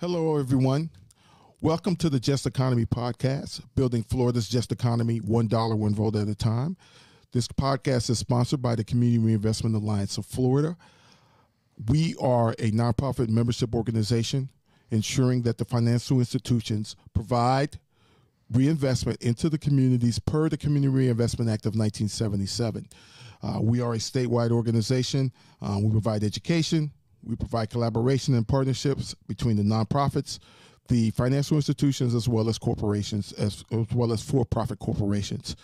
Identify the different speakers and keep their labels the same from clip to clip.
Speaker 1: Hello, everyone. Welcome to the Just Economy podcast, building Florida's just economy $1, one vote at a time. This podcast is sponsored by the Community Reinvestment Alliance of Florida. We are a nonprofit membership organization ensuring that the financial institutions provide reinvestment into the communities per the Community Reinvestment Act of 1977. We are a statewide organization. We provide education. We provide collaboration and partnerships between the nonprofits, the financial institutions, as well as corporations, as well as for-profit corporations.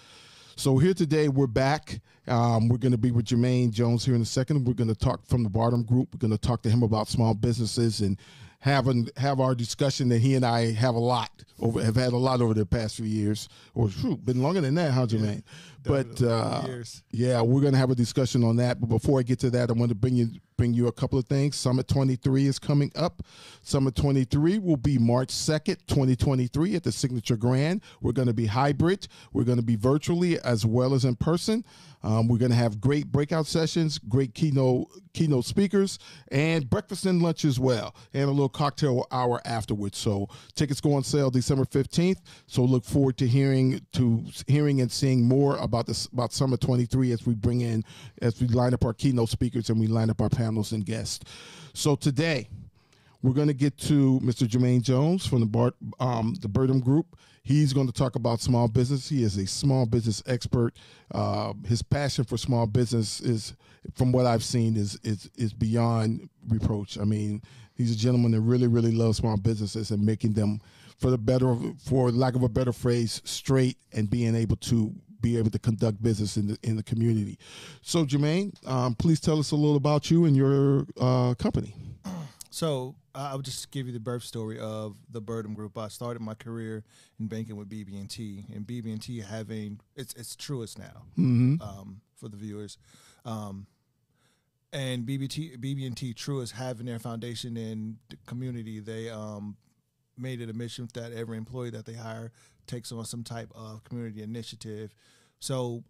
Speaker 1: So here today, we're back. We're going to be with Jermaine Jones here in a second. We're going to talk from the Burdham Group. We're going to talk to him about small businesses and have our discussion that he and I have had a lot over the past few years, or been longer than that, huh, Jermaine? Yeah, we're going to have a discussion on that. But before I get to that, I want to bring you a couple of things. Summit 23 is coming up. Summit 23 will be March 2nd, 2023 at the Signature Grand. We're going to be hybrid. We're going to be virtually as well as in person. We're going to have great breakout sessions, great keynote speakers, and breakfast and lunch as well, and a little cocktail hour afterwards. So tickets go on sale December 15th. So look forward to hearing and seeing more about Summit 23 as we line up our keynote speakers and we line up our panels and guests. So today, we're going to get to Mr. Jermaine Jones from the Burdham Group. He's going to talk about small business. He is a small business expert. His passion for small business is, from what I've seen, is beyond reproach. I mean, he's a gentleman that really, really loves small businesses and making them, for lack of a better phrase, straight, and being able to conduct business in the community. So, Jermaine, please tell us a little about you and your company.
Speaker 2: So I'll just give you the birth story of the Burdham Group. I started my career in banking with BB&T, and BB&T it's Truist now, for the viewers, and BB&T Truist having their foundation in the community. They made it a mission that every employee that they hire takes on some type of community initiative. So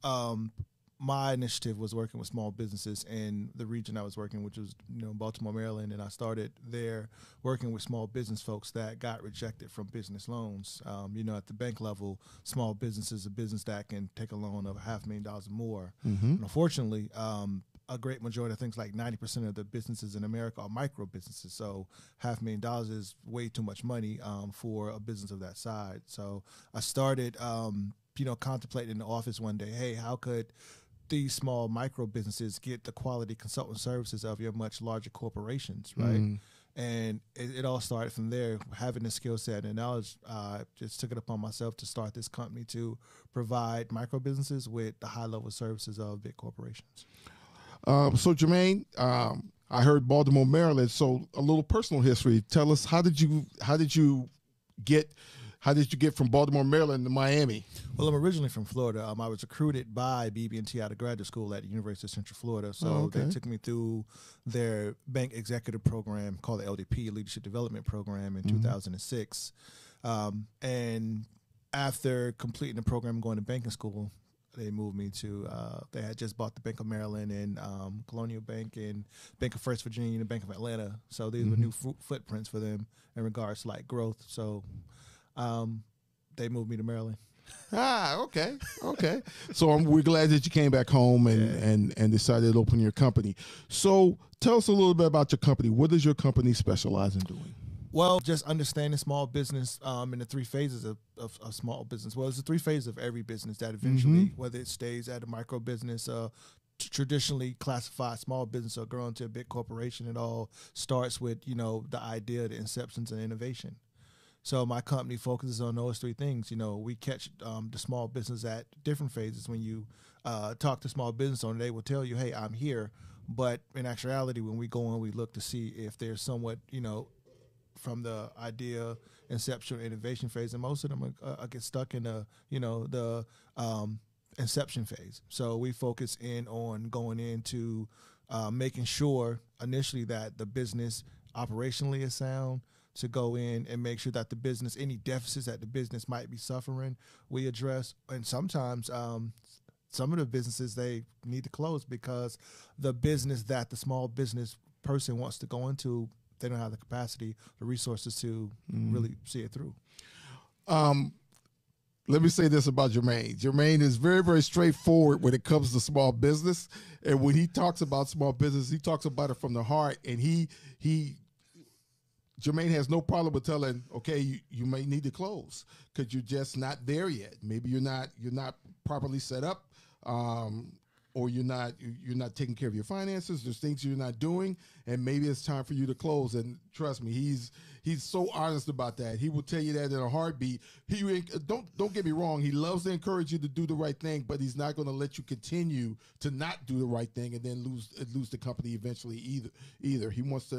Speaker 2: my initiative was working with small businesses in the region I was working, which was Baltimore, Maryland, and I started there working with small business folks that got rejected from business loans. At the bank level, small business is a business that can take a loan of $500,000 or more. And unfortunately, a great majority, I think, like 90% of the businesses in America are micro businesses. So $500,000 is way too much money for a business of that size. So I started, contemplating in the office one day, hey, how could these small micro businesses get the quality consultant services of your much larger corporations, right? And it all started from there, having the skill set and knowledge. Just took it upon myself to start this company to provide micro businesses with the high level services of big corporations.
Speaker 1: So Jermaine, I heard Baltimore, Maryland. So a little personal history. Tell us, how did you get from Baltimore, Maryland to Miami?
Speaker 2: Well, I'm originally from Florida. I was recruited by BB&T out of graduate school at the University of Central Florida. So they took me through their bank executive program called the LDP, Leadership Development Program, in 2006. And after completing the program and going to banking school, they moved me to, they had just bought the Bank of Maryland and Colonial Bank and Bank of First Virginia and Bank of Atlanta. So these were new footprints for them in regards to like growth. So they moved me to Maryland.
Speaker 1: Okay. So we're glad that you came back home and decided to open your company. So tell us a little bit about your company. What does your company specialize in doing?
Speaker 2: Well, just understanding small business in the three phases of small business. Well, it's the three phases of every business that eventually, whether it stays at a micro business, traditionally classified small business, or grow into a big corporation, it all starts with, the idea, the inceptions, and innovation. So my company focuses on those three things. We catch the small business at different phases. When you talk to small business owner, they will tell you, hey, I'm here. But in actuality, when we go in, we look to see if there's somewhat, from the idea, inception, innovation phase, and most of them get stuck in the inception phase. So we focus in on going into making sure initially that the business operationally is sound, to go in and make sure that the business, any deficits that the business might be suffering, we address. And sometimes some of the businesses, they need to close because the business that the small business person wants to go into they don't have the capacity, the resources to really see it through.
Speaker 1: Let me say this about Jermaine. Jermaine is very, very straightforward when it comes to small business. And when he talks about small business, he talks about it from the heart. And Jermaine has no problem with telling, okay, you may need to close because you're just not there yet. Maybe you're not properly set up, or you're not taking care of your finances. There's things you're not doing, and maybe it's time for you to close. And trust me, he's so honest about that. He will tell you that in a heartbeat. Don't get me wrong. He loves to encourage you to do the right thing, but he's not going to let you continue to not do the right thing and then lose the company eventually either. He wants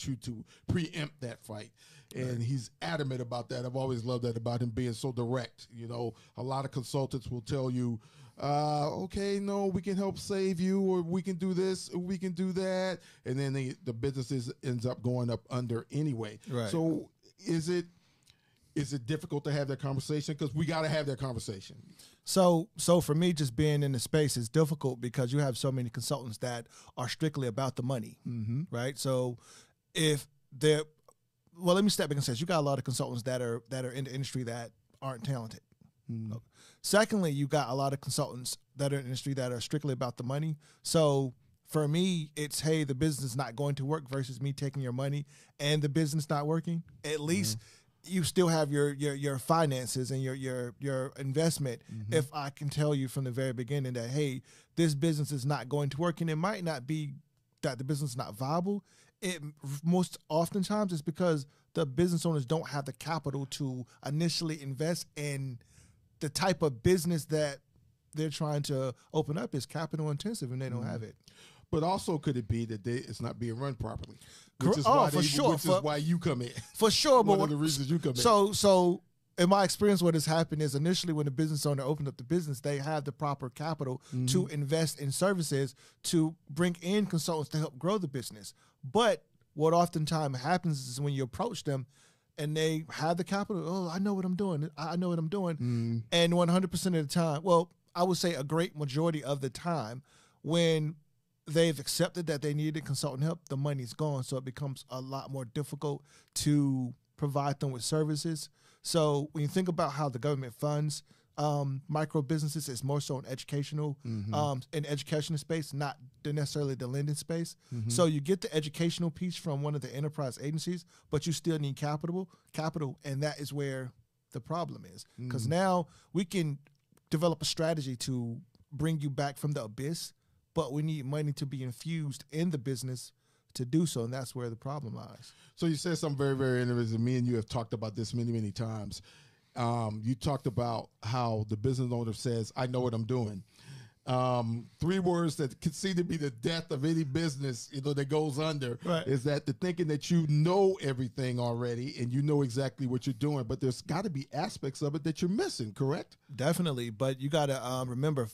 Speaker 1: you to preempt that fight. And he's adamant about that. I've always loved that about him being so direct. You know, a lot of consultants will tell you, okay, no, we can help save you, or we can do this, or we can do that. And then the business ends up going up under anyway.
Speaker 2: Right.
Speaker 1: So is it difficult to have that conversation? Because we got to have that conversation.
Speaker 2: So for me, just being in the space is difficult because you have so many consultants that are strictly about the money, right? So let me step back and say, you got a lot of consultants that are in the industry that aren't talented. Okay. Secondly, you got a lot of consultants that are in the industry that are strictly about the money. So for me, it's, hey, the business is not going to work versus me taking your money and the business not working. At least you still have your finances and your investment. If I can tell you from the very beginning that, hey, this business is not going to work, and it might not be that the business is not viable. It most oftentimes is because the business owners don't have the capital to initially invest in the type of business that they're trying to open up is capital intensive, and they don't have it.
Speaker 1: But also, could it be that it's not being run properly?
Speaker 2: Which is
Speaker 1: why you come in.
Speaker 2: For sure.
Speaker 1: One of the reasons you come in.
Speaker 2: So in my experience, what has happened is initially when the business owner opened up the business, they have the proper capital to invest in services to bring in consultants to help grow the business. But what oftentimes happens is when you approach them and they have the capital, oh, I know what I'm doing. I know what I'm doing. And 100% of the time, well, I would say a great majority of the time, when they've accepted that they needed consultant help, the money's gone. So it becomes a lot more difficult to provide them with services. So when you think about how the government funds micro businesses, it's more so in educational, in educational space, not necessarily the lending space. So you get the educational piece from one of the enterprise agencies, but you still need capital, and that is where the problem is. Because now we can develop a strategy to bring you back from the abyss, but we need money to be infused in the business to do so, and that's where the problem lies.
Speaker 1: So you said something very, very interesting. Me and you have talked about this many, many times. You talked about how the business owner says, I know what I'm doing. 3 words that can seem to be the death of any business, that goes under, is that the thinking that you know everything already and you know exactly what you're doing, but there's got to be aspects of it that you're missing, correct?
Speaker 2: Definitely, but you got to remember,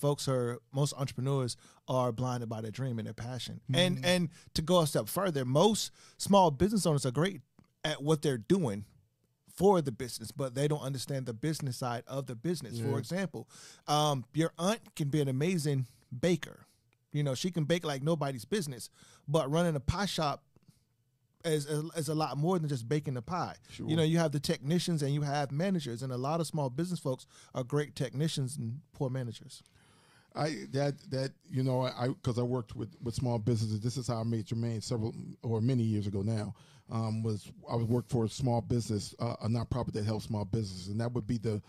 Speaker 2: most entrepreneurs are blinded by their dream and their passion. And to go a step further, most small business owners are great at what they're doing for the business, but they don't understand the business side of the business. For example, your aunt can be an amazing baker. She can bake like nobody's business, but running a pie shop is a lot more than just baking the pie. Sure. You have the technicians and you have managers, and a lot of small business folks are great technicians and poor managers. Because I worked with small businesses. This is how I met Jermaine many years ago now. I worked for a small business, a nonprofit that helps small businesses, and that would be the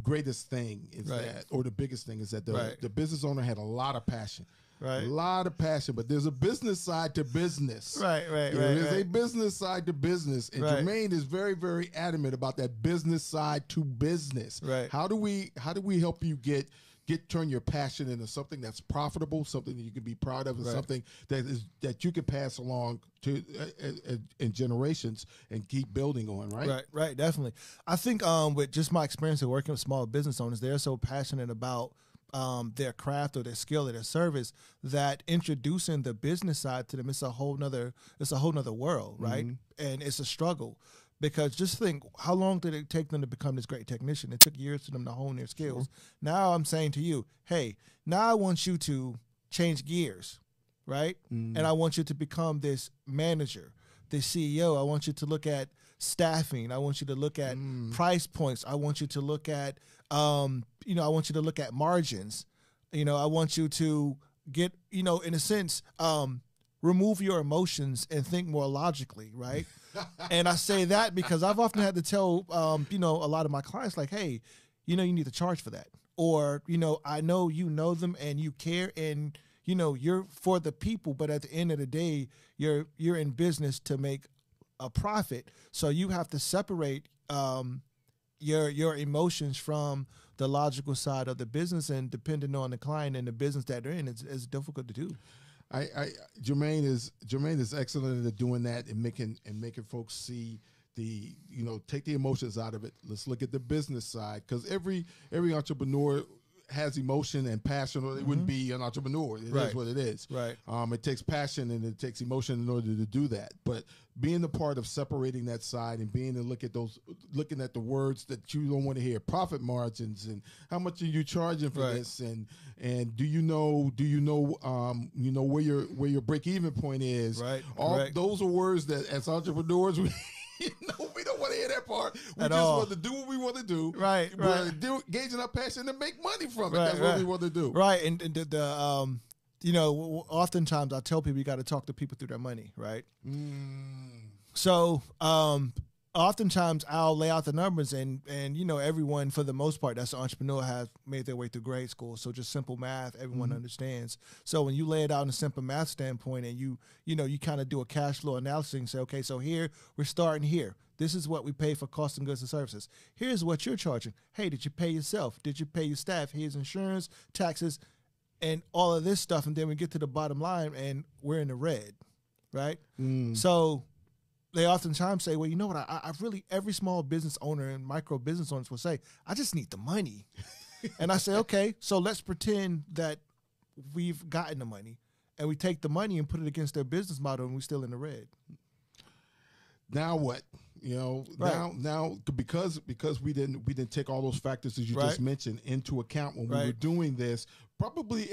Speaker 2: greatest thing is that, or the biggest thing is that the business owner had a lot of passion. Right. A lot of passion, but there's a business side to business. There's a business side to business, and Jermaine is very, very adamant about that business side to business. Right. How do we help you turn your passion into something that's profitable, something that you can be proud of, and something that you can pass along to in generations and keep building on, right? Right, definitely. I think with just my experience of working with small business owners, they're so passionate about their craft or their skill or their service that introducing the business side to them, it's a whole nother world, right? And it's a struggle. Because just think, how long did it take them to become this great technician? It took years for them to hone their skills. Sure. Now I'm saying to you, hey, now I want you to change gears, right? And I want you to become this manager. the CEO. I want you to look at staffing. I want you to look at price points. I want you to look at, I want you to look at margins. I want you to get, in a sense, remove your emotions and think more logically, right? And I say that because I've often had to tell, a lot of my clients, like, hey, you need to charge for that. Or, I know you know them and you care and, you're for the people, but at the end of the day, you're in business to make a profit. So you have to separate your emotions from the logical side of the business, and depending on the client and the business that they're in, it's difficult to do.
Speaker 1: Jermaine is excellent at doing that and making folks see take the emotions out of it. Let's look at the business side, because every entrepreneur has emotion and passion, or they wouldn't be an entrepreneur. It is what it is.
Speaker 2: Right.
Speaker 1: It takes passion and it takes emotion in order to do that. But being the part of separating that side and being to looking at the words that you don't want to hear, profit margins, and how much are you charging for this, and do you know where your break even point is.
Speaker 2: Right.
Speaker 1: Those are words that as entrepreneurs we don't want to hear that part. We want to do what we want to do.
Speaker 2: Right.
Speaker 1: Gauging our passion to make money from it. That's what we want to do.
Speaker 2: Right. And oftentimes I tell people you got to talk to people through their money. Right. So, oftentimes I'll lay out the numbers and everyone, for the most part, that's an entrepreneur, has made their way through grade school. So just simple math, everyone understands. So when you lay it out in a simple math standpoint and you kind of do a cash flow analysis and say, okay, so here we're starting here. This is what we pay for costs and goods and services. Here's what you're charging. Hey, did you pay yourself? Did you pay your staff? Here's insurance, taxes, and all of this stuff. And then we get to the bottom line and we're in the red, right? So they oftentimes say, well, you know what? I really, every small business owner and micro business owners will say, I just need the money. And I say, okay, so let's pretend that we've gotten the money, and we take the money and put it against their business model, and we're still in the red.
Speaker 1: Now what? Now because we didn't take all those factors that you just mentioned into account when we were doing this, probably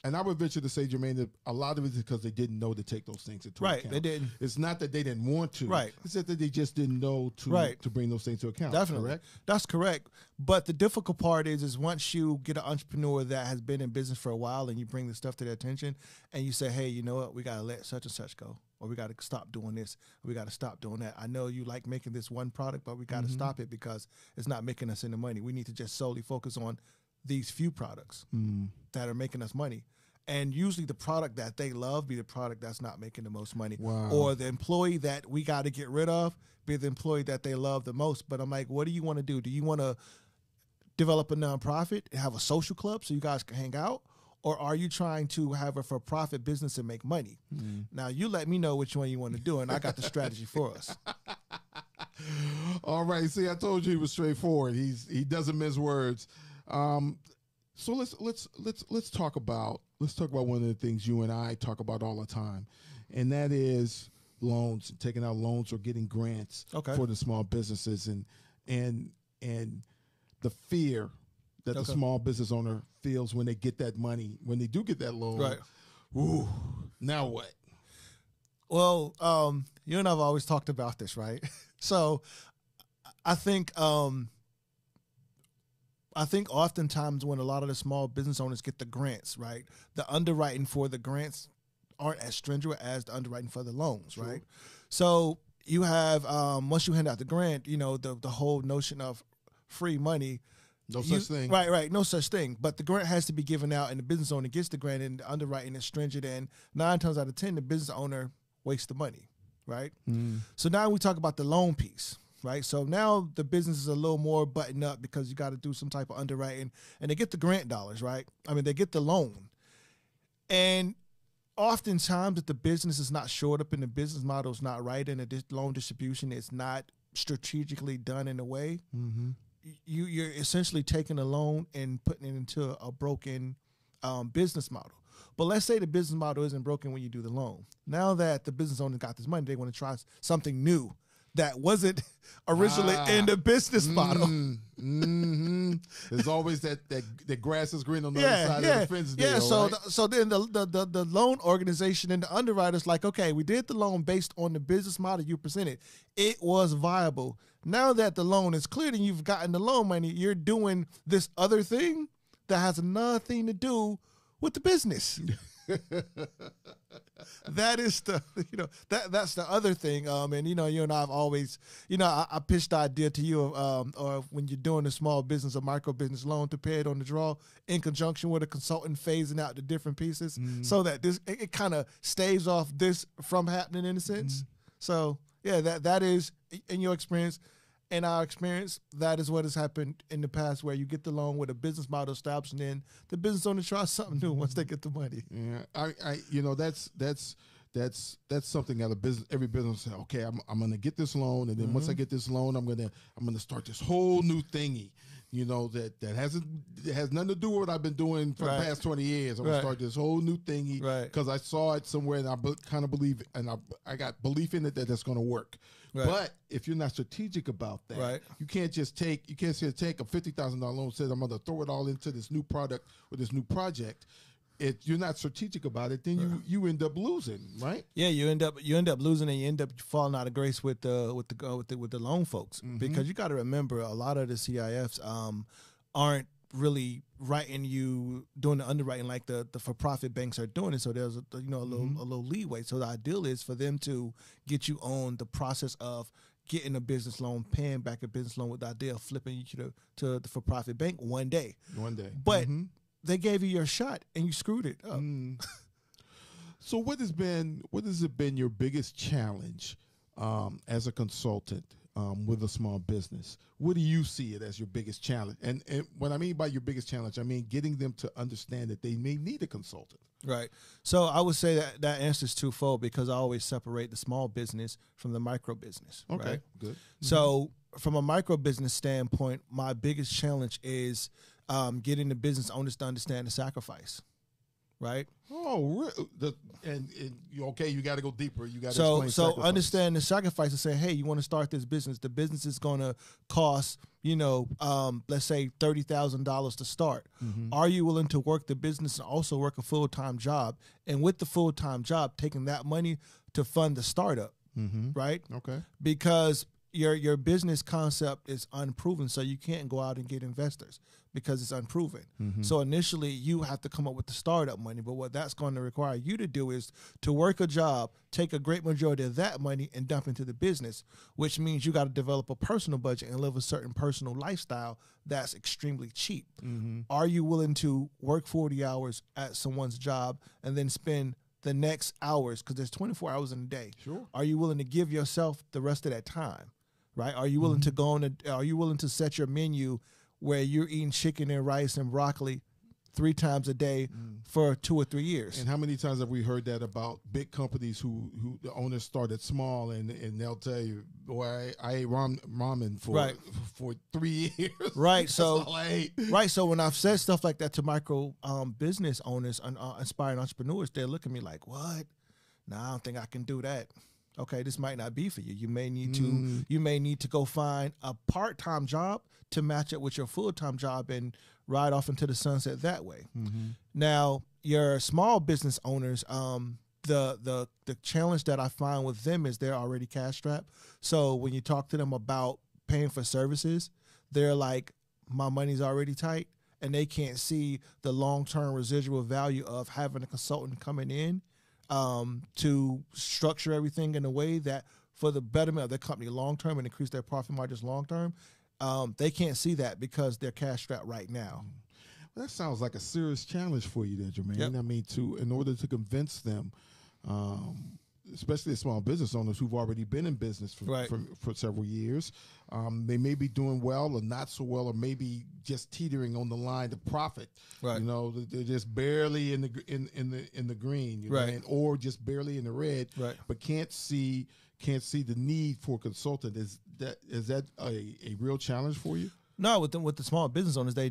Speaker 1: and I would venture to say, Jermaine, that a lot of it is because they didn't know to take those things into account.
Speaker 2: They didn't.
Speaker 1: It's not that they didn't want to. It's that they just didn't know to bring those things to account.
Speaker 2: Definitely.
Speaker 1: Correct?
Speaker 2: That's correct. But the difficult part is once you get an entrepreneur that has been in business for a while and you bring the stuff to their attention and you say, hey, you know what, we got to let such and such go, or we got to stop doing this, or we got to stop doing that. I know you like making this one product, but we got to stop it because it's not making us any money. We need to just solely focus on these few products that are making us money. And usually the product that they love be the product that's not making the most money.
Speaker 1: Wow.
Speaker 2: Or the employee that we got to get rid of be the employee that they love the most. But I'm like, what do you want to do? Do you want to develop a nonprofit and have a social club so you guys can hang out? Or are you trying to have a for-profit business and make money? Now, you let me know which one you want to do, and I got the strategy for us.
Speaker 1: All right. See, I told you he was straightforward. He doesn't mince words. So let's talk about one of the things you and I talk about all the time, and that is loans, taking out loans or getting grants for the small businesses, and the fear that the small business owner feels when they get that money, when they do get that loan.
Speaker 2: Right.
Speaker 1: Ooh, now what?
Speaker 2: Well, you and I have always talked about this, right? So I think oftentimes when a lot of the small business owners get the grants, right, the underwriting for the grants aren't as stringent as the underwriting for the loans, right? So you have, once you hand out the grant, the whole notion of free money.
Speaker 1: No such thing.
Speaker 2: Right. No such thing. But the grant has to be given out, and the business owner gets the grant, and the underwriting is stringent, and 9 times out of 10, the business owner wastes the money, right? So now we talk about the loan piece. Right. So now the business is a little more buttoned up because you got to do some type of underwriting, and they get the grant dollars, right? I mean, they get the loan. And oftentimes if the business is not shored up and the business model is not right and the loan distribution is not strategically done in a way, you're essentially taking a loan and putting it into a broken business model. But let's say the business model isn't broken when you do the loan. Now that the business owner got this money, they want to try something new that wasn't originally in the business model.
Speaker 1: There's always that grass is green on the other side of the fence.
Speaker 2: Yeah,
Speaker 1: deal,
Speaker 2: so then the loan organization and the underwriter's like, okay, we did the loan based on the business model you presented. It was viable. Now that the loan is cleared and you've gotten the loan money, you're doing this other thing that has nothing to do with the business. That is that's the other thing. And you and I've always, I pitched the idea to you or when you're doing a small business or micro business loan to pay it on the draw in conjunction with a consultant phasing out the different pieces so that it kind of staves off this from happening in a sense. So yeah, that is in your experience. In our experience, that is what has happened in the past, where you get the loan with a business model established, and then the business owner tries something new once they get the money.
Speaker 1: Yeah, that's something that every business say, okay, I'm gonna get this loan, and then once I get this loan, I'm gonna start this whole new thingy. That has nothing to do with what I've been doing for the past 20 years. I'm gonna start this whole new thingy because I saw it somewhere and I kind of believe it, and I got belief in it that that's gonna work. Right. But if you're not strategic about that, you can't just take a $50,000 loan and say I'm going to throw it all into this new product or this new project. If you're not strategic about it, then you end up losing, right? Yeah,
Speaker 2: you end up losing, and you end up falling out of grace with the loan folks because you got to remember a lot of the CIFs aren't really doing the underwriting like the for-profit banks are doing it. So there's a little leeway. So the ideal is for them to get you on the process of getting a business loan, paying back a business loan with the idea of flipping you to the for-profit bank one day. But they gave you your shot and you screwed it up.
Speaker 1: So what has it been your biggest challenge as a consultant with a small business? What do you see it as your biggest challenge? And what I mean by your biggest challenge, I mean getting them to understand that they may need a consultant.
Speaker 2: Right. So I would say that answer is twofold because I always separate the small business from the micro business.
Speaker 1: Okay,
Speaker 2: right?
Speaker 1: Good.
Speaker 2: So from a micro business standpoint, my biggest challenge is getting the business owners to understand the sacrifice. Right.
Speaker 1: Oh, and okay, you got to go deeper. You got to
Speaker 2: so
Speaker 1: explain sacrifice.
Speaker 2: Understand the sacrifice and say, hey, you want to start this business. The business is going to cost, let's say $30,000 to start. Are you willing to work the business and also work a full-time job? And with the full-time job, taking that money to fund the startup, right?
Speaker 1: Okay.
Speaker 2: Because your business concept is unproven, so you can't go out and get investors because it's unproven. So initially, you have to come up with the startup money, but what that's going to require you to do is to work a job, take a great majority of that money and dump into the business, which means you got to develop a personal budget and live a certain personal lifestyle that's extremely cheap. Are you willing to work 40 hours at someone's job and then spend the next hours, because there's 24 hours in a day?
Speaker 1: Sure.
Speaker 2: Are you willing to give yourself the rest of that time? Right? Are you willing to go on? Are you willing to set your menu where you're eating chicken and rice and broccoli 3 times a day for 2 or 3 years?
Speaker 1: And how many times have we heard that about big companies who the owners started small and they'll tell you, boy, I ate ramen for 3 years.
Speaker 2: Right. So
Speaker 1: that's all I ate.
Speaker 2: Right. So when I've said stuff like that to micro business owners and aspiring entrepreneurs, they look at me like, what? No, I don't think I can do that. Okay, this might not be for you. You may need to go find a part-time job to match up with your full-time job and ride off into the sunset that way. Now, your small business owners, the challenge that I find with them is they're already cash strapped. So when you talk to them about paying for services, they're like, my money's already tight, and they can't see the long-term residual value of having a consultant coming in to structure everything in a way that for the betterment of their company long-term and increase their profit margins long-term. They can't see that because they're cash strapped right now.
Speaker 1: Well, that sounds like a serious challenge for you there, Jermaine.
Speaker 2: Yep.
Speaker 1: I mean, in order to convince them, especially small business owners who've already been in business for several years, they may be doing well or not so well, or maybe just teetering on the line to profit.
Speaker 2: Right.
Speaker 1: They're just barely in the green, or just barely in the red.
Speaker 2: Right.
Speaker 1: But can't see the need for a consultant. Is that a real challenge for you?
Speaker 2: No, with the small business owners, they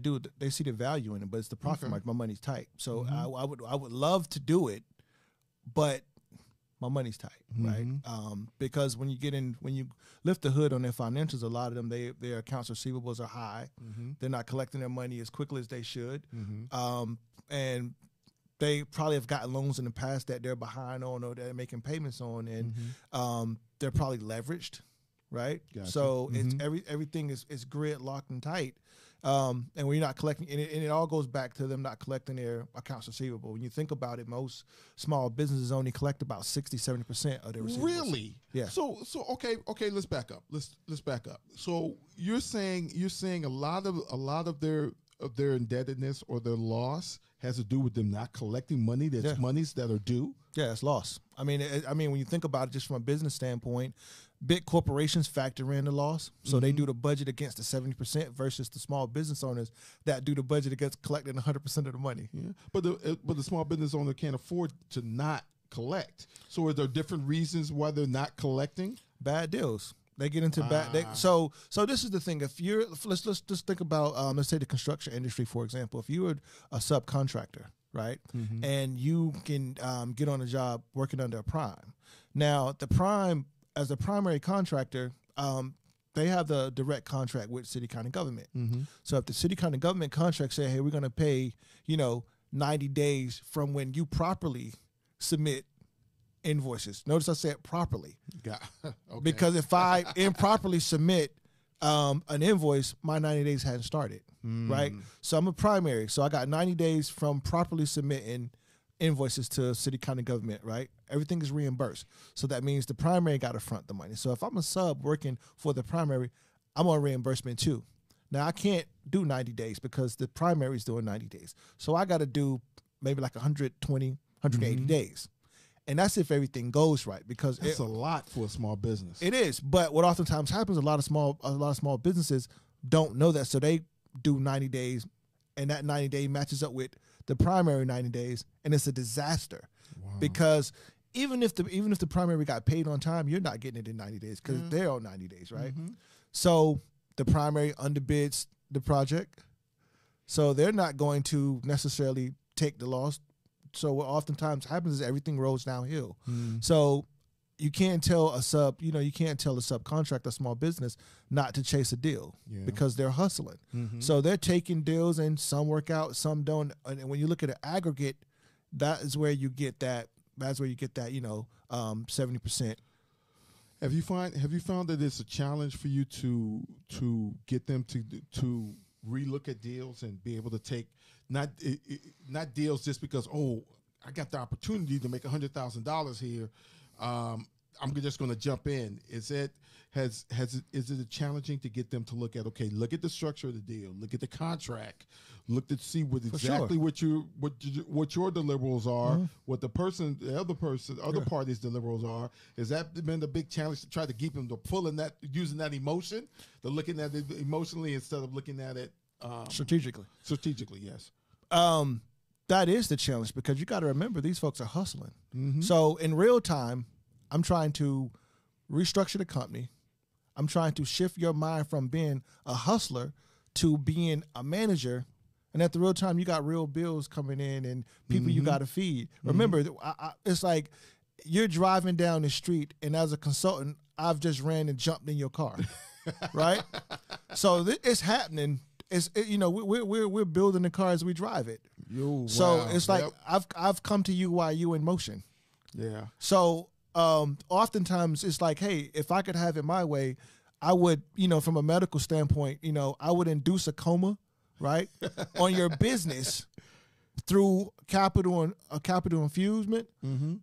Speaker 2: see the value in it, but it's the profit margin. My money's tight, so I would love to do it, but my money's tight, right? Because when you lift the hood on their financials, a lot of them, their accounts receivables are high. They're not collecting their money as quickly as they should. And they probably have gotten loans in the past that they're behind on or they're making payments on, and they're probably leveraged, right? Gotcha. So it's everything is gridlocked and tight. And when you're not collecting, and it all goes back to them not collecting their accounts receivable. When you think about it, most small businesses only collect about 60-70% of their receivables.
Speaker 1: Really?
Speaker 2: Yeah.
Speaker 1: So okay, let's back up. Let's back up. So you're saying a lot of their indebtedness or their loss has to do with them not collecting money that's monies that are due?
Speaker 2: Yeah, it's loss. I mean, when you think about it just from a business standpoint, big corporations factor in the loss. So they do the budget against the 70% versus the small business owners that do the budget against collecting 100% of the money.
Speaker 1: Yeah, but the small business owner can't afford to not collect. So are there different reasons why they're not collecting?
Speaker 2: Bad deals. They get into bad. So this is the thing. If you're let's just think about let's say the construction industry, for example. If you were a subcontractor, right, and you can get on a job working under a prime. Now the prime, as a primary contractor, they have the direct contract with city county government. So if the city county government contract say, hey, we're going to pay 90 days from when you properly submit invoices. Notice I said properly. Okay. Because if I improperly submit an invoice, my 90 days hadn't started, right? So I'm a primary. So I got 90 days from properly submitting invoices to city county government, right? Everything is reimbursed. So that means the primary got to front the money. So if I'm a sub working for the primary, I'm on reimbursement too. Now I can't do 90 days because the primary is doing 90 days. So I got to do maybe like 120, 180 days. And that's if everything goes right, because
Speaker 1: it's a lot for a small business.
Speaker 2: It is, but what oftentimes happens, a lot of small businesses don't know that, so they do 90 days, and that 90 day matches up with the primary 90 days, and it's a disaster. Wow. Because even if the primary got paid on time, you're not getting it in 90 days because they're on 90 days, right? So the primary underbids the project, so they're not going to necessarily take the loss. So what oftentimes happens is everything rolls downhill. So you can't tell a subcontractor, a small business, not to chase a deal because they're hustling. So they're taking deals, and some work out, some don't. And when you look at an aggregate, that is where you get that. That's where you get that 70%.
Speaker 1: Have you found that it's a challenge for you to get them to relook at deals and be able to take not deals just because I got the opportunity to make $100,000 here, I'm just going to jump in. Is it challenging to get them to look at the structure of the deal, look at the contract, look to see what what your deliverables are, what the other party's deliverables are? Has that been the big challenge to try to keep them to using that emotion, to looking at it emotionally instead of looking at it
Speaker 2: strategically?
Speaker 1: Strategically, yes.
Speaker 2: That is the challenge, because you got to remember these folks are hustling. So in real time, I'm trying to restructure the company. I'm trying to shift your mind from being a hustler to being a manager. And at the real time, you got real bills coming in and people you got to feed. Remember, it's like you're driving down the street, and as a consultant, I've just ran and jumped in your car, right? So it's happening. We're building the car as we drive it. So it's like I've come to you while you in motion.
Speaker 1: Yeah.
Speaker 2: So oftentimes it's like, hey, if I could have it my way, I would, from a medical standpoint, I would induce a coma, right, on your business through capital infusement,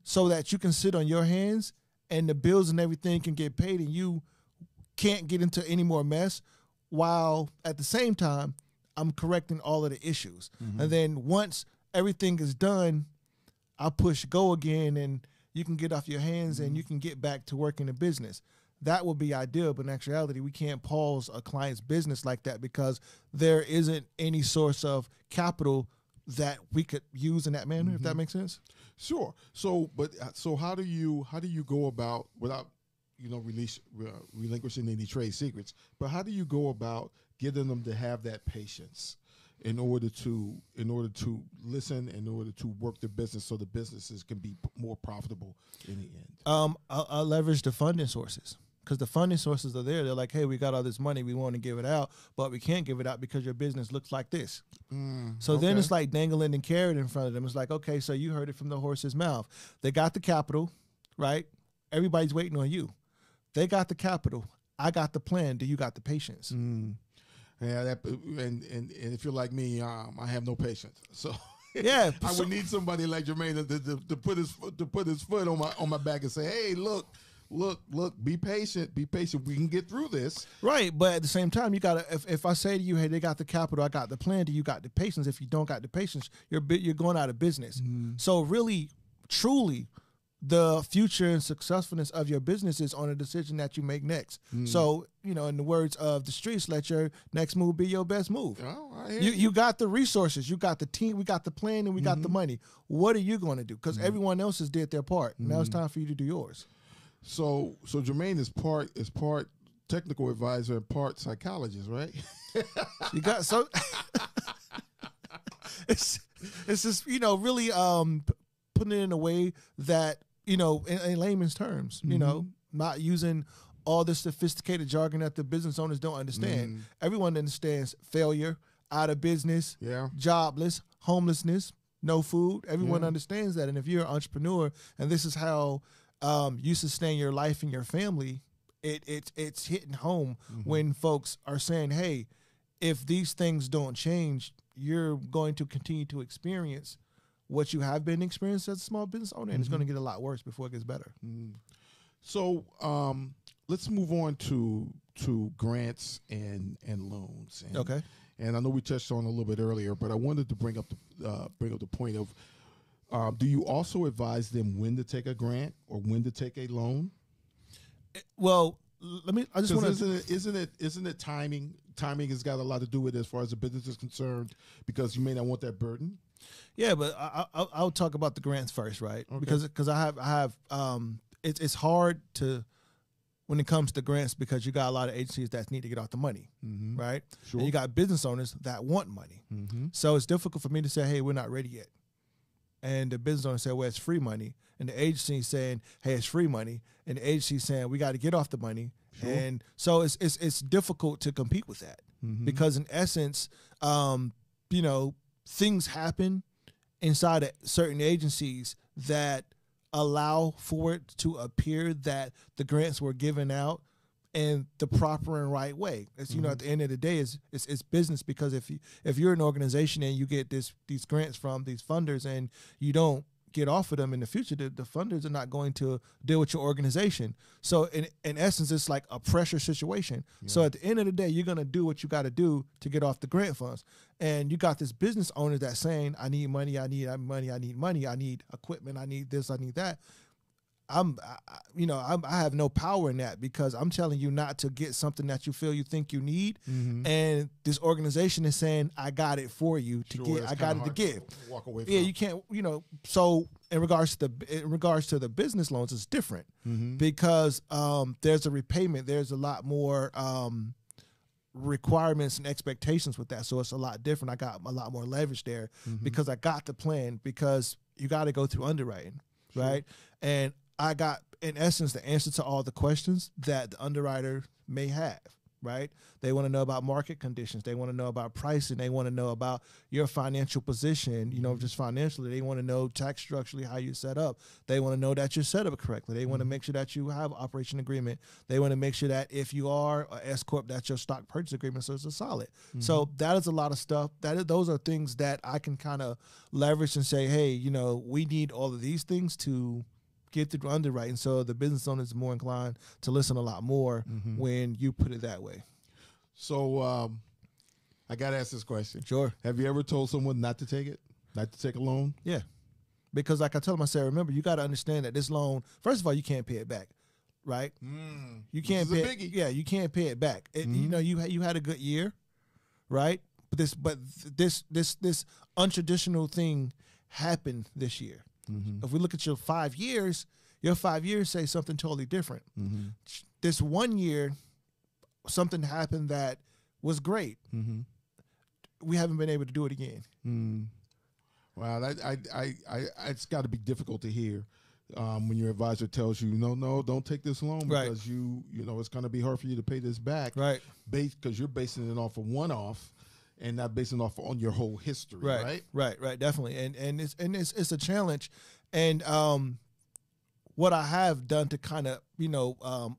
Speaker 2: so that you can sit on your hands and the bills and everything can get paid and you can't get into any more mess, while at the same time I'm correcting all of the issues. And then once everything is done, I'll push go again and you can get off your hands and you can get back to working the business. That would be ideal, but in actuality, we can't pause a client's business like that because there isn't any source of capital that we could use in that manner, if that makes sense.
Speaker 1: Sure. So how do you go about, without relinquishing any trade secrets, but how do you go about getting them to have that patience in order to listen, in order to work the business so the businesses can be more profitable in the end?
Speaker 2: I'll leverage the funding sources, because the funding sources are there. They're like, hey, we got all this money, we want to give it out, but we can't give it out because your business looks like this. So then it's like dangling and carrot in front of them. It's like, okay, so you heard it from the horse's mouth. They got the capital, right? Everybody's waiting on you. They got the capital. I got the plan. Do you got the patience?
Speaker 1: Yeah, and if you're like me, I have no patience. So
Speaker 2: yeah,
Speaker 1: I would need somebody like Jermaine to put his foot on my back and say, hey, look, be patient. We can get through this.
Speaker 2: Right, but at the same time, you gotta. If I say to you, hey, they got the capital, I got the plan. Do you got the patience? If you don't got the patience, you're going out of business. So really, truly, the future and successfulness of your business is on a decision that you make next. So, in the words of the streets, let your next move be your best move.
Speaker 1: Oh,
Speaker 2: You got the resources, you got the team, we got the plan, and we got the money. What are you going to do? Because everyone else has did their part. Now it's time for you to do yours.
Speaker 1: So Jermaine is part technical advisor and part psychologist, right?
Speaker 2: You got so it's just really putting it in a way that in layman's terms, not using all the sophisticated jargon that the business owners don't understand. Everyone understands failure, out of business, jobless, homelessness, no food. Everyone understands that. And if you're an entrepreneur and this is how you sustain your life and your family, it's hitting home when folks are saying, hey, if these things don't change, you're going to continue to experience what you have been experiencing as a small business owner, and it's going to get a lot worse before it gets better.
Speaker 1: So let's move on to grants and loans. And I know we touched on it a little bit earlier, but I wanted to bring up the point of, do you also advise them when to take a grant or when to take a loan?
Speaker 2: Well, I just want
Speaker 1: to. Isn't it timing? Timing has got a lot to do with it as far as the business is concerned, because you may not want that burden.
Speaker 2: Yeah, but I'll talk about the grants first, right? Okay. Because I have it's hard to, when it comes to grants, because you got a lot of agencies that need to get off the money, right?
Speaker 1: Sure.
Speaker 2: And you got business owners that want money. So it's difficult for me to say, hey, we're not ready yet. And the business owner said, well, it's free money. And the agency saying, hey, it's free money. And the agency saying, we got to get off the money. Sure. And so it's difficult to compete with that, because in essence, things happen inside of certain agencies that allow for it to appear that the grants were given out in the proper and right way. It's, at the end of the day, it's business, because if you're an organization and you get these grants from these funders and you don't get off of them in the future, the funders are not going to deal with your organization. So in essence, it's like a pressure situation. So at the end of the day, you're going to do what you got to do to get off the grant funds. And you got this business owner that's saying, I need money, I need money, I need money, I need equipment, I need this, I need that. I have no power in that, because I'm telling you not to get something that you think you need, and this organization is saying, I got it for you to get. I got it to give.
Speaker 1: Walk away from.
Speaker 2: Yeah, you can't. So in regards to the business loans, it's different, because there's a repayment. There's a lot more requirements and expectations with that, so it's a lot different. I got a lot more leverage there, because I got the plan, because you got to go through underwriting, right? And I got, in essence, the answer to all the questions that the underwriter may have, right? They want to know about market conditions. They want to know about pricing. They want to know about your financial position, just financially. They want to know tax structurally how you're set up. They want to know that you're set up correctly. They want to make sure that you have operation agreement. They want to make sure that if you are a S Corp, that your stock purchase agreement, so it's a solid. So that is a lot of stuff. Those are things that I can kind of leverage and say, hey, we need all of these things to get through underwriting. So the business owner is more inclined to listen a lot more when you put it that way.
Speaker 1: So I got to ask this question.
Speaker 2: Sure.
Speaker 1: Have you ever told someone not to take it, not to take a loan?
Speaker 2: Yeah. Because like I told them, I said, remember, you got to understand that this loan, first of all, you can't pay it back, right? You can't pay it. Yeah, you can't pay it back. You had a good year, right? But this untraditional thing happened this year. If we look at your 5 years say something totally different. This 1 year, something happened that was great. we haven't been able to do it again.
Speaker 1: Wow, it's got to be difficult to hear when your advisor tells you, no, don't take this loan because it's going to be hard for you to pay this back,
Speaker 2: right?
Speaker 1: Because you're basing it off of one-off and not basing it off on your whole history, right?
Speaker 2: Right, definitely, and it's a challenge, and what I have done to kind of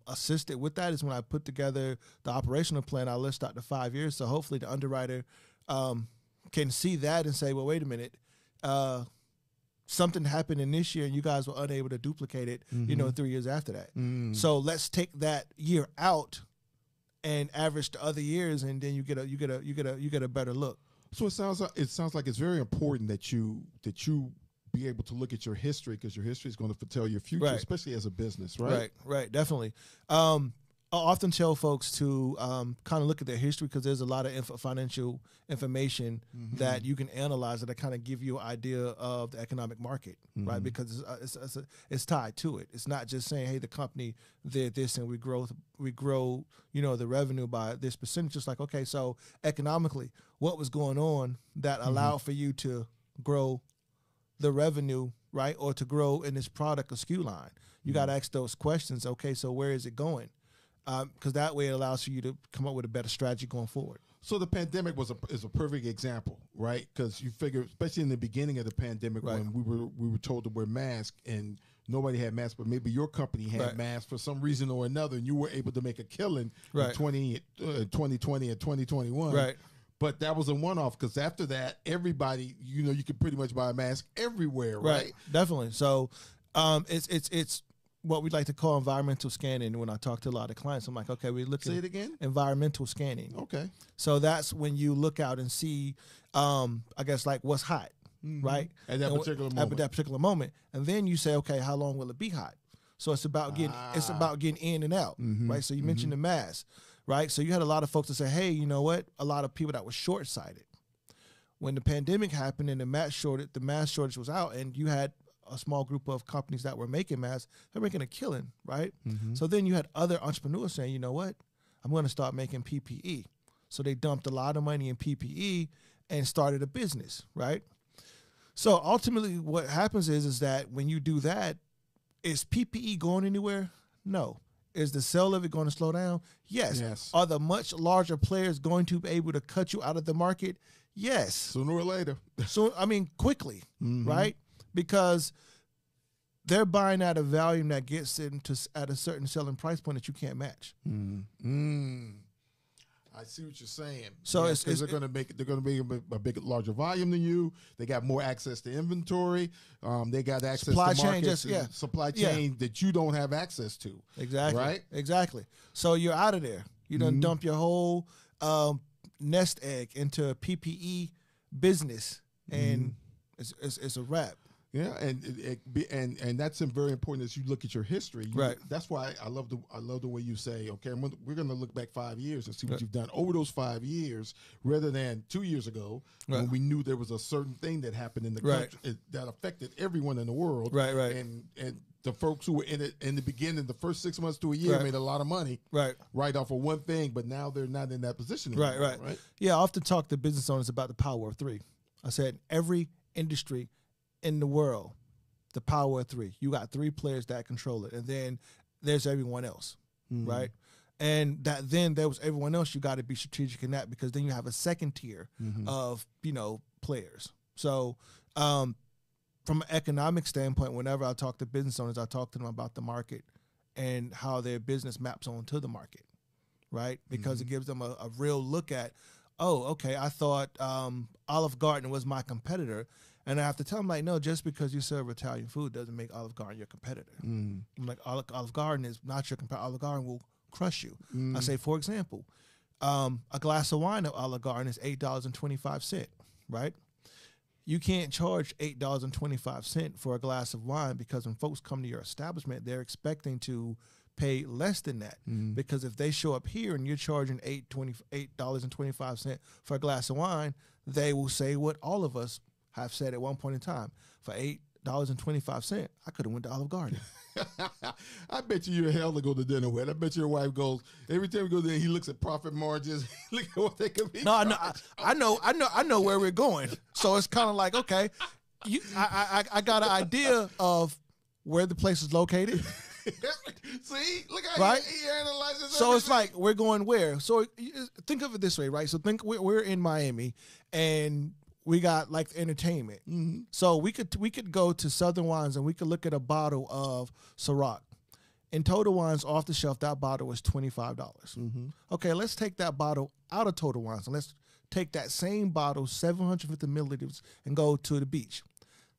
Speaker 2: assist it with that is when I put together the operational plan, I list out the 5 years, so hopefully the underwriter can see that and say, well, wait a minute. Something happened in this year and you guys were unable to duplicate it, 3 years after that. So let's take that year out and average the other years, and then you get a better look.
Speaker 1: So it sounds like it's very important that you be able to look at your history, because your history is going to foretell your future, especially as a business, right?
Speaker 2: Right, definitely. I often tell folks to kind of look at their history, because there's a lot of financial information that you can analyze that kind of give you an idea of the economic market, right? Because it's tied to it. It's not just saying, hey, the company did this and we grow, the revenue by this percentage. It's like, okay, so economically, what was going on that allowed for you to grow the revenue, right, or to grow in this product or SKU line? You got to ask those questions. Okay, so where is it going? Because that way it allows for you to come up with a better strategy going forward.
Speaker 1: So the pandemic is a perfect example, right? Because you figure, especially in the beginning of the pandemic, when we were told to wear masks and nobody had masks, but maybe your company had masks for some reason or another, and you were able to make a killing in 2020 and 2021. Right. But that was a one-off, because after that, everybody, you could pretty much buy a mask everywhere, right?
Speaker 2: Definitely. So it's what we like to call environmental scanning. When I talk to a lot of clients, I'm like, okay, we look at
Speaker 1: it again.
Speaker 2: Environmental scanning.
Speaker 1: Okay.
Speaker 2: So that's when you look out and see, I guess, like what's hot, right?
Speaker 1: At that
Speaker 2: particular moment. And then you say, okay, how long will it be hot? So it's about getting in and out, right? So you mentioned the mask, right? So you had a lot of folks that say, hey, you know what? A lot of people that were short-sighted. When the pandemic happened and the mask shortage was out, and you had a small group of companies that were making masks, they're making a killing, right? So then you had other entrepreneurs saying, you know what? I'm going to start making PPE. So they dumped a lot of money in PPE and started a business, right? So ultimately what happens is that when you do that, is PPE going anywhere? No. Is the sale of it going to slow down? Yes. Are the much larger players going to be able to cut you out of the market? Yes.
Speaker 1: Sooner or later.
Speaker 2: So, quickly, right? Because they're buying at a volume that gets into at a certain selling price point that you can't match.
Speaker 1: I see what you're saying.
Speaker 2: So
Speaker 1: they're going to be a big, larger volume than you. They got more access to inventory. They got access to markets, supply chain that you don't have access to.
Speaker 2: Exactly.
Speaker 1: Right.
Speaker 2: Exactly. So you're out of there. You done dump your whole nest egg into a PPE business, and it's a wrap.
Speaker 1: Yeah, and that's very important as you look at your history.
Speaker 2: Right.
Speaker 1: That's why I love the way you say, okay, we're going to look back 5 years and see what you've done over those 5 years, rather than 2 years ago when we knew there was a certain thing that happened in the country that affected everyone in the world.
Speaker 2: Right.
Speaker 1: And the folks who were in it in the beginning, the first 6 months to a year, made a lot of money. Right off of one thing, but now they're not in that position anymore. Right.
Speaker 2: Yeah, I often talk to business owners about the power of three. I said every industry in the world, the power of three. You got three players that control it, and then there's everyone else, right? And then there was everyone else. You got to be strategic in that, because then you have a second tier of players. So from an economic standpoint, whenever I talk to business owners, I talk to them about the market and how their business maps onto the market, right? Because it gives them a real look at, oh, okay, I thought Olive Garden was my competitor. And I have to tell them, like, no, just because you serve Italian food doesn't make Olive Garden your competitor. I'm like, Olive Garden is not your competitor. Olive Garden will crush you. I say, for example, a glass of wine at Olive Garden is $8.25, right? You can't charge $8.25 for a glass of wine, because when folks come to your establishment, they're expecting to pay less than that. Because if they show up here and you're charging $8.25 for a glass of wine, they will say what all of us have said at one point in time. For $8.25, I could have went to Olive Garden.
Speaker 1: I bet you're hell to go to dinner with. I bet your wife goes every time we go there. He looks at profit margins. Look at what they could be.
Speaker 2: No, I know where we're going. So it's kind of like, okay, I got an idea of where the place is located.
Speaker 1: See, look how
Speaker 2: right?
Speaker 1: he analyzes.
Speaker 2: So
Speaker 1: everything.
Speaker 2: it's like we're going where. So think of it this way, right? So think we're in Miami and we got like entertainment.
Speaker 1: Mm-hmm.
Speaker 2: So we could go to Southern Wines and we could look at a bottle of Ciroc. In Total Wines, off the shelf, that bottle was $25.
Speaker 1: Mm-hmm.
Speaker 2: Okay, let's take that bottle out of Total Wines and let's take that same bottle, 750 milliliters, and go to the beach.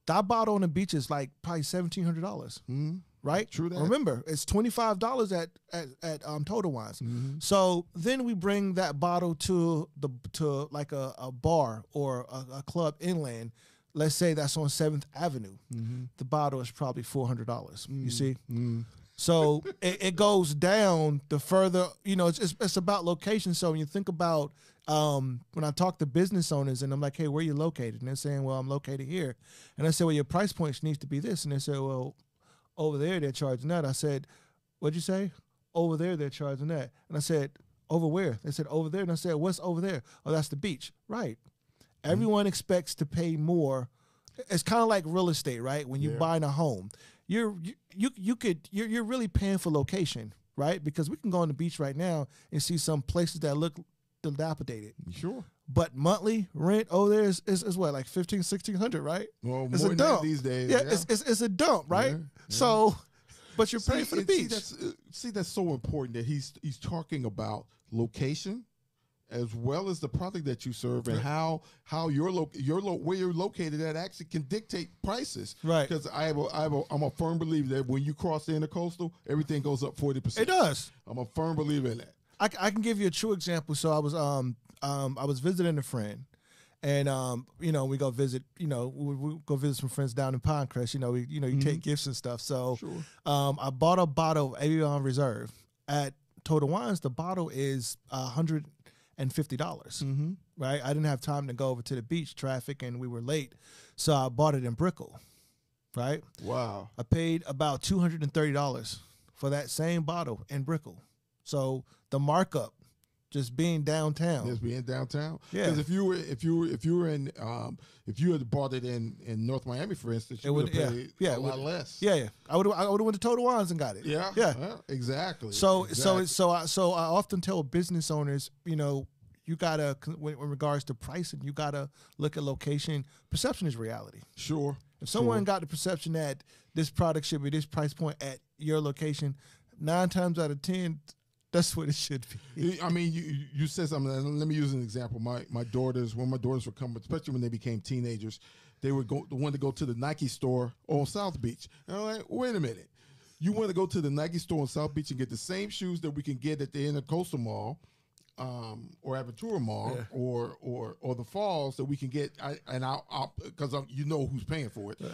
Speaker 2: That bottle on the beach is like probably $1,700.
Speaker 1: Mm-hmm.
Speaker 2: Right?
Speaker 1: True that.
Speaker 2: Remember, it's $25 at Total Wines.
Speaker 1: Mm-hmm.
Speaker 2: So then we bring that bottle to like a bar or a club inland. Let's say that's on 7th Avenue. Mm-hmm. The bottle is probably $400. Mm-hmm. You see?
Speaker 1: Mm-hmm.
Speaker 2: So it goes down the further, it's about location. So when you think about when I talk to business owners and I'm like, hey, where are you located? And they're saying, well, I'm located here. And I say, well, your price points needs to be this. And they say, well, over there they're charging that. I said, what'd you say? Over there they're charging that. And I said, over where? They said, over there. And I said, what's over there? Oh, that's the beach. Right. Mm-hmm. Everyone expects to pay more. It's kind of like real estate, right? When you're buying a home, you're really paying for location, right? Because we can go on the beach right now and see some places that look dilapidated.
Speaker 1: Sure.
Speaker 2: But monthly rent over there is what, like $1,500-1,600, right?
Speaker 1: Well,
Speaker 2: it's
Speaker 1: more
Speaker 2: a
Speaker 1: than
Speaker 2: dump
Speaker 1: that these days.
Speaker 2: Yeah, it's a dump, right?
Speaker 1: Yeah.
Speaker 2: So, but you're paying for the beach.
Speaker 1: That's so important that he's talking about location as well as the product that you serve and how where you're located at actually can dictate prices.
Speaker 2: Right.
Speaker 1: Because I'm a firm believer that when you cross the intercoastal, everything goes up 40%.
Speaker 2: It does.
Speaker 1: I'm a firm believer in that.
Speaker 2: I can give you a true example. So I was visiting a friend, and we go visit. We go visit some friends down in Pinecrest. You take gifts and stuff. So
Speaker 1: Sure.
Speaker 2: I bought a bottle of Avion Reserve at Total Wines. The bottle is $150.
Speaker 1: Mm-hmm.
Speaker 2: Right. I didn't have time to go over to the beach, traffic, and we were late, so I bought it in Brickell. Right.
Speaker 1: Wow.
Speaker 2: I paid about $230 for that same bottle in Brickell. So the markup, just being downtown.
Speaker 1: Just being downtown.
Speaker 2: Yeah.
Speaker 1: Because if you had bought it in North Miami, for instance, you would have paid a lot less.
Speaker 2: Yeah. I would have went to Total Wines and got it.
Speaker 1: Yeah. Exactly.
Speaker 2: So I often tell business owners, you gotta, in regards to pricing, you gotta look at location. Perception is reality.
Speaker 1: Sure.
Speaker 2: If someone got the perception that this product should be this price point at your location, 9 times out of 10. That's what it should be.
Speaker 1: I mean, you said something. Let me use an example. My daughters, when my daughters would come, especially when they became teenagers, they would want to go to the Nike store on South Beach. And I'm like, wait a minute. You want to go to the Nike store on South Beach and get the same shoes that we can get at the Intercoastal Mall, or Aventura Mall, or the Falls that we can get. Because you know who's paying for it. Yeah.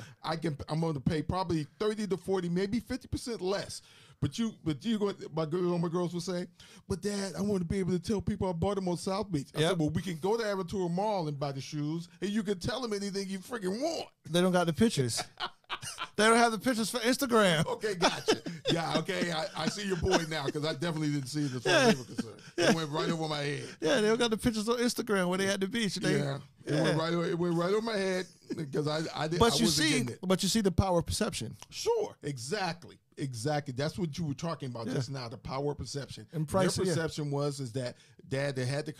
Speaker 1: I'm going to pay probably 30 to 40, maybe 50% less. But my girls will say, but Dad, I want to be able to tell people I bought them on South Beach. I said, well, we can go to Aventura Mall and buy the shoes, and you can tell them anything you freaking want.
Speaker 2: They don't got the pictures. They don't have the pictures for Instagram.
Speaker 1: Okay, gotcha. Yeah, okay, I see your point now, because I definitely didn't see it as far as they were concerned. It went right over my head.
Speaker 2: Yeah, they don't got the pictures on Instagram where they at the beach.
Speaker 1: It went right over my head, because I didn't. But you
Speaker 2: see the power of perception.
Speaker 1: Sure, exactly. That's what you were talking about just now, the power of perception.
Speaker 2: And price,
Speaker 1: their perception is that Dad, they had to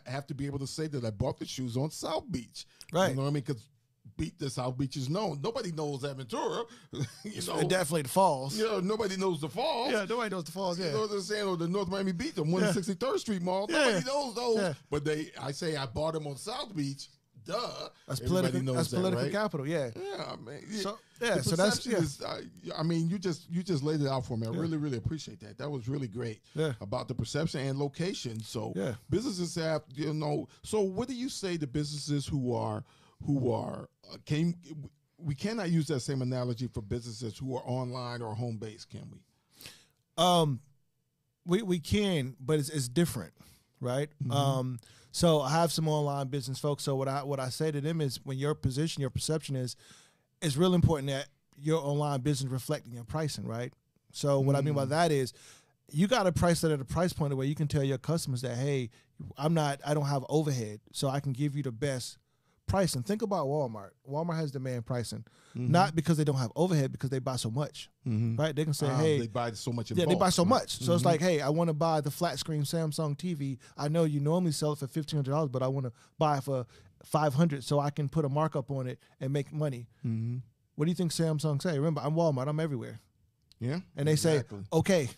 Speaker 1: have to be able to say that I bought the shoes on South Beach.
Speaker 2: Right.
Speaker 1: You know what I mean? Because the South Beach is known. Nobody knows Aventura.
Speaker 2: Definitely the Falls.
Speaker 1: Nobody knows the Falls.
Speaker 2: Yeah, nobody knows the Falls. Yeah.
Speaker 1: You know what I'm saying? Or the North Miami Beach, the 163rd Street Mall. Nobody knows those. Yeah. But I say I bought them on South Beach. Duh.
Speaker 2: That's political capital. Yeah.
Speaker 1: Yeah, man.
Speaker 2: So that's
Speaker 1: I mean, you just laid it out for me. I really, really appreciate that. That was really great.
Speaker 2: Yeah.
Speaker 1: About the perception and location. So businesses have, So what do you say to businesses who are we cannot use that same analogy for businesses who are online or home based, can we?
Speaker 2: We can, but it's different, right?
Speaker 1: Mm-hmm.
Speaker 2: So I have some online business folks. So what I say to them is, when your perception is, it's really important that your online business reflecting your pricing, right? So what I mean by that is you got to price it at a price point where you can tell your customers that, hey, I don't have overhead, so I can give you the best pricing. Think about Walmart. Walmart has demand pricing, not because they don't have overhead, because they buy so much, right? They can say, hey,
Speaker 1: they buy so much in
Speaker 2: bulk, they buy so much. So it's like, hey, I want to buy the flat screen Samsung TV. I know you normally sell it for $1,500, but I want to buy it for $500 so I can put a markup on it and make money. What do you think Samsung say? Remember, I'm Walmart. I'm everywhere.
Speaker 1: Yeah.
Speaker 2: And they say, okay,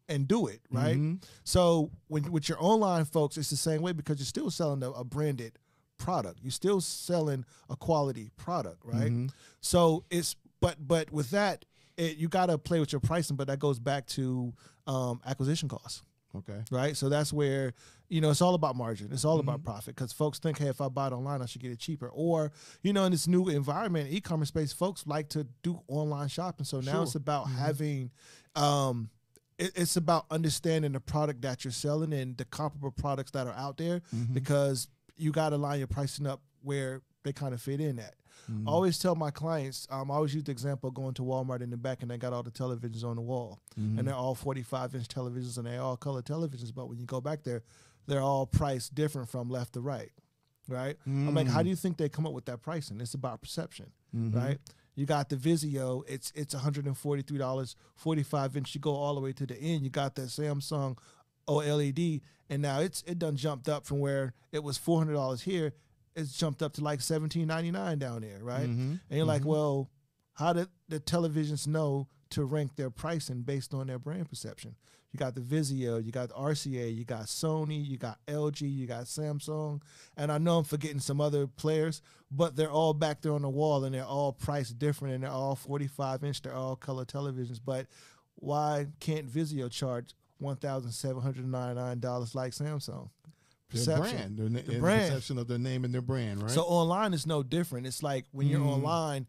Speaker 2: and do it, right? So with your online folks, it's the same way, because you're still selling a branded product. You're still selling a quality product, right? So it's but with that, you got to play with your pricing, but that goes back to acquisition costs.
Speaker 1: Okay.
Speaker 2: Right. So that's where, it's all about margin. It's all about profit, because folks think, hey, if I buy it online, I should get it cheaper. Or, in this new environment, e-commerce space, folks like to do online shopping. So now it's about having, it's about understanding the product that you're selling and the comparable products that are out there, because you got to line your pricing up where they kind of fit in at. I always tell my clients, I always use the example of going to Walmart in the back and they got all the televisions on the wall. And they're all 45-inch televisions and they're all color televisions. But when you go back there, they're all priced different from left to right, right? I'm like, how do you think they come up with that pricing? It's about perception, right? You got the Vizio, it's $143, 45-inch. You go all the way to the end. You got that Samsung OLED, and now it done jumped up from where it was $400 here. It's jumped up to like $17.99 down there, right? And you're like, well, how did the televisions know to rank their pricing based on their brand perception? You got the Vizio, you got the RCA, you got Sony, you got LG, you got Samsung, and I know I'm forgetting some other players, but they're all back there on the wall, and they're all priced different, and they're all 45-inch, they're all color televisions. But why can't Vizio charge $1,799 like Samsung? Perception.
Speaker 1: Their brand, the perception of their name and their brand, right?
Speaker 2: So online is no different. It's like when you're online,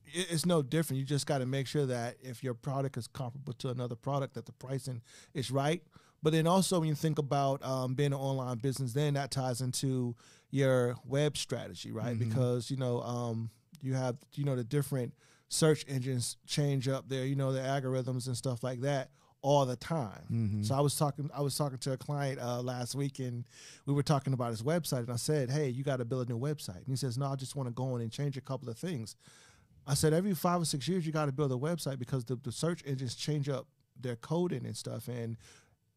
Speaker 2: it's no different. You just got to make sure that if your product is comparable to another product, that the pricing is right. But then also when you think about being an online business, then that ties into your web strategy, right? Because, you have, the different search engines change up there, the algorithms and stuff like that all the time. So I was talking to a client last week, and we were talking about his website, and I said, hey, you got to build a new website. And he says, no, I just want to go in and change a couple of things. I said, every 5 or 6 years, you got to build a website, because the search engines change up their coding and stuff. And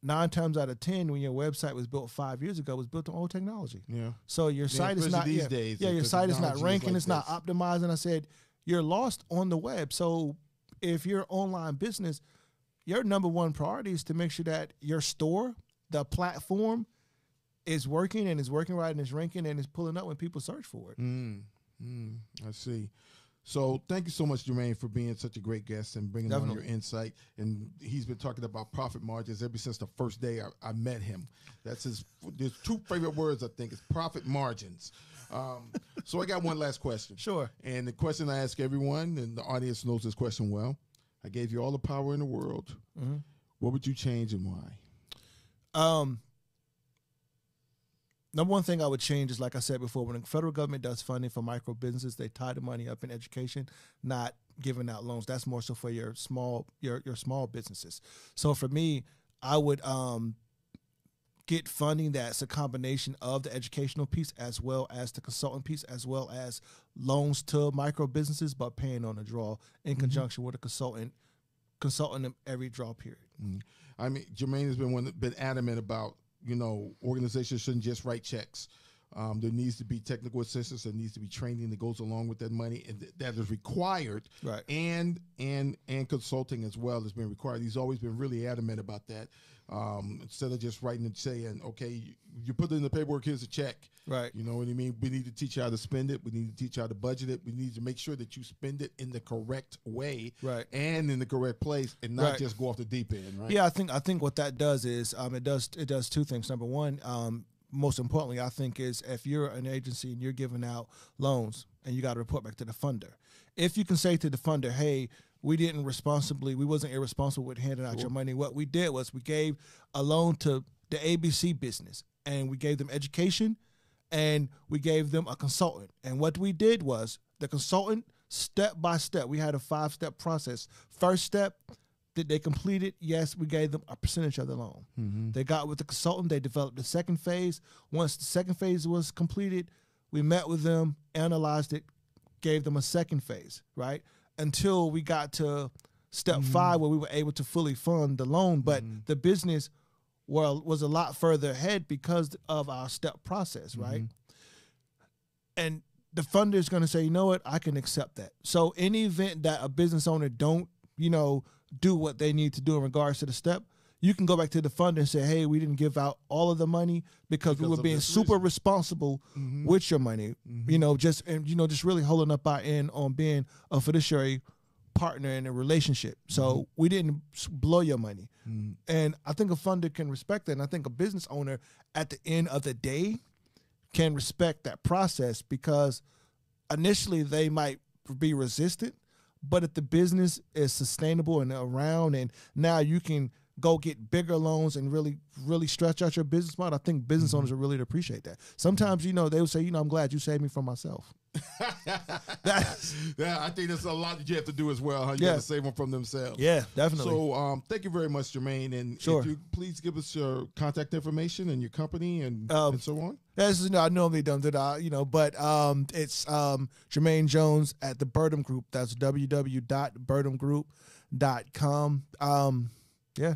Speaker 2: 9 times out of 10, when your website was built 5 years ago, it was built on old technology. Yeah. So your site is not
Speaker 1: these days.
Speaker 2: Yeah, your site is not ranking.
Speaker 1: Like
Speaker 2: it's not optimized. And I said, you're lost on the web. So if you're online business, your number one priority is to make sure that your store, the platform, is working and is working right and is ranking and is pulling up when people search for it.
Speaker 1: I see. So thank you so much, Jermaine, for being such a great guest and bringing on your insight. And he's been talking about profit margins ever since the first day I met him. That's his 2 favorite words, I think, is profit margins. So I got one last question.
Speaker 2: Sure.
Speaker 1: And the question I ask everyone, and the audience knows this question well, I gave you all the power in the world. What would you change and why?
Speaker 2: Number one thing I would change is, like I said before, when the federal government does funding for micro businesses, they tie the money up in education, not giving out loans. That's more so for your small businesses. So for me, I would get funding that's a combination of the educational piece as well as the consultant piece, as well as loans to micro businesses, but paying on a draw in conjunction with a consultant them every draw period.
Speaker 1: I mean, Jermaine has been adamant about, organizations shouldn't just write checks. There needs to be technical assistance. There needs to be training that goes along with that money, and that is required.
Speaker 2: Right.
Speaker 1: And consulting as well has been required. He's always been really adamant about that. Instead of just writing and saying, okay, you put it in the paperwork, here's a check.
Speaker 2: Right.
Speaker 1: You know what I mean? We need to teach you how to spend it. We need to teach you how to budget it. We need to make sure that you spend it in the correct way,
Speaker 2: right,
Speaker 1: and in the correct place, and not just go off the deep end, right?
Speaker 2: Yeah, I think what that does is it does 2 things. Number one, most importantly, I think, is if you're an agency and you're giving out loans and you got to report back to the funder. If you can say to the funder, hey, we wasn't irresponsible with handing out your money. What we did was we gave a loan to the ABC business, and we gave them education and we gave them a consultant. And what we did was the consultant, step by step, we had a 5-step process. First step, did they complete it? Yes, we gave them a percentage of the loan.
Speaker 1: Mm-hmm.
Speaker 2: They got with the consultant. They developed the second phase. Once the second phase was completed, we met with them, analyzed it, gave them a second phase, right? Until we got to step 5 where we were able to fully fund the loan. But the business was a lot further ahead because of our step process, right? And the funder is going to say, you know what, I can accept that. So any event that a business owner don't, do what they need to do in regards to the step, you can go back to the funder and say, hey, we didn't give out all of the money because we were being super responsible with your money, just really holding up our end on being a fiduciary partner in a relationship. So we didn't blow your money. And I think a funder can respect that. And I think a business owner at the end of the day can respect that process, because initially they might be resistant, but if the business is sustainable and around, and now you can go get bigger loans and really, really stretch out your business model, I think business owners will really appreciate that. Sometimes, they will say, I'm glad you saved me from myself.
Speaker 1: Yeah, I think there's a lot that you have to do as well. Huh? You have to save them from themselves.
Speaker 2: Yeah, definitely.
Speaker 1: So thank you very much, Jermaine. And if you please give us your contact information and your company and so on.
Speaker 2: Yes, I normally don't do that, but it's Jermaine Jones at the Burdham Group. That's www.burdhamgroup.com. Yeah.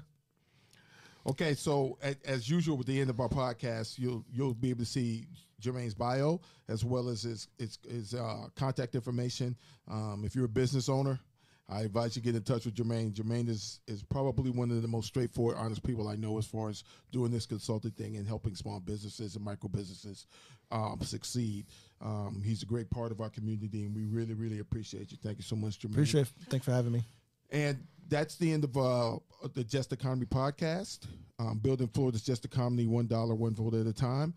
Speaker 1: Okay, so as usual with the end of our podcast, you'll be able to see Jermaine's bio as well as his contact information. If you're a business owner, I advise you get in touch with Jermaine. Jermaine is probably one of the most straightforward, honest people I know as far as doing this consulting thing and helping small businesses and micro businesses succeed. He's a great part of our community, and we really, really appreciate you. Thank you so much, Jermaine.
Speaker 2: Appreciate it. Thanks for having me.
Speaker 1: And that's the end of the Just Economy podcast. Building Florida's Just Economy, $1, 1 vote at a time.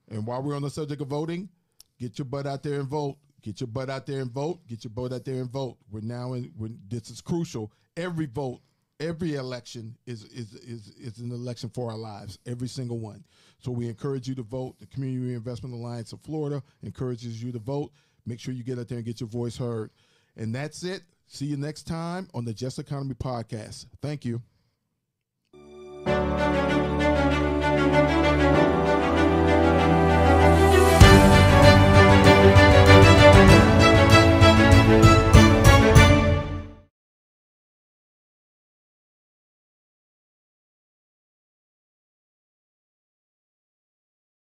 Speaker 1: And while we're on the subject of voting, get your butt out there and vote. Get your butt out there and vote. Get your butt out there and vote. This is crucial. Every vote, every election is an election for our lives. Every single one. So we encourage you to vote. The Community Reinvestment Alliance of Florida encourages you to vote. Make sure you get out there and get your voice heard. And that's it. See you next time on the Just Economy podcast. Thank you.